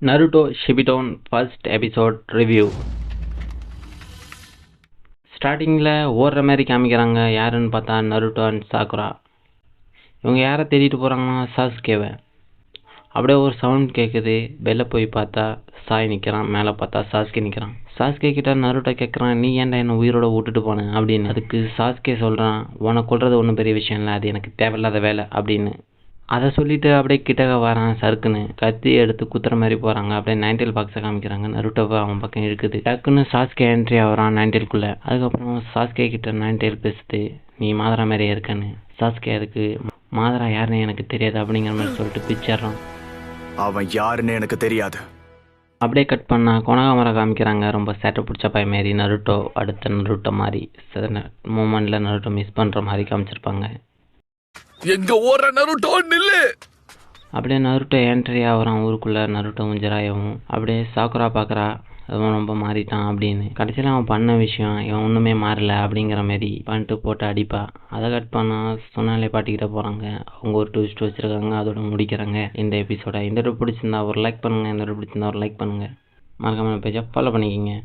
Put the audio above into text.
Naruto Shippuden first episode review. ஸ்டார்டிங்கில் ஓடுற மாதிரி காமிக்கிறாங்க. யாருன்னு பார்த்தா நருட்டோ அண்ட் சாக்குரா. இவங்க யாரை தேடிட்டு போகிறாங்கன்னா சாஸ்கேவை. அப்படியே ஒரு சவுண்ட் கேட்குது. வெளில போய் பார்த்தா சாய் நிற்கிறான். மேலே பார்த்தா சாஸ்கே நிற்கிறான். சாஸ்கே கிட்ட நருட்டோ கேட்குறான், நீ ஏன்டா என்னை உயிரோட விட்டுட்டு போனேன் அப்படின்னு. அதுக்கு சாஸ்கே சொல்கிறான், உன்னை கொல்றது ஒன்றும் பெரிய விஷயம் இல்லை, அது எனக்கு தேவையில்லாத வேலை அப்படின்னு. அதை சொல்லிட்டு அப்படியே கிட்டக்க வரான். சறுக்குன்னு கத்தி எடுத்து குத்துற மாதிரி போகிறாங்க. அப்படியே நைன்டேல் பாக்ஸை காமிக்கிறாங்க. நருட்டோவை அவன் பக்கம் இருக்குது. டக்குன்னு சாஸ்கே என்ட்ரி ஆகிறான் நைன்டேல்குள்ளே. அதுக்கப்புறம் சாஸ்கே கிட்ட நைன்டேல் பேசுது, நீ மாதரா மாதிரியே இருக்கன்னு. சாஸ்கே அதுக்கு மாதரா யாருன்னு எனக்கு தெரியாது அப்படிங்கிற மாதிரி சொல்லிட்டு பிச்சிடுறான். அவன் யாருன்னு எனக்கு தெரியாது. அப்படியே கட் பண்ணா கொனகாமரா காமிக்கிறாங்க. ரொம்ப சேட்டை பிடிச்ச பையன் மாரி. நருட்டோ அடுத்த நருட்டோ மாதிரி மூமெண்ட்டில் நருட்டோ மிஸ் பண்ணுற மாதிரி காமிச்சிருப்பாங்க. எங்க ஓடுற நருட்டோ நில்லு. அப்படியே நருட்டோ என்ட்ரி ஆகிறான் ஊருக்குள்ளே. நருட்டோவும் ஜிராயாவும் அப்படியே சாக்குரா பார்க்குறா, அவன் ரொம்ப மாறிட்டான் அப்படின்னு. கடைசியில் அவன் பண்ண விஷயம் இவன் ஒன்றுமே மாறல அப்படிங்கிற மாதிரி பண்ணிட்டு போட்டு அடிப்பா. அதை கட் பண்ணால் சொன்னாலே பாட்டிக்கிட்ட போகிறாங்க. அவங்க ஒரு ட்விஸ்ட் வச்சுருக்காங்க. அதோட முடிக்கிறாங்க இந்த எபிசோட. இந்த பிடிச்சிருந்தா ஒரு லைக் பண்ணுங்கள். இந்த பிடிச்சிருந்தா ஒரு லைக் பண்ணுங்கள். மறக்காமல் பேஜை ஃபாலோ பண்ணிக்கிங்க.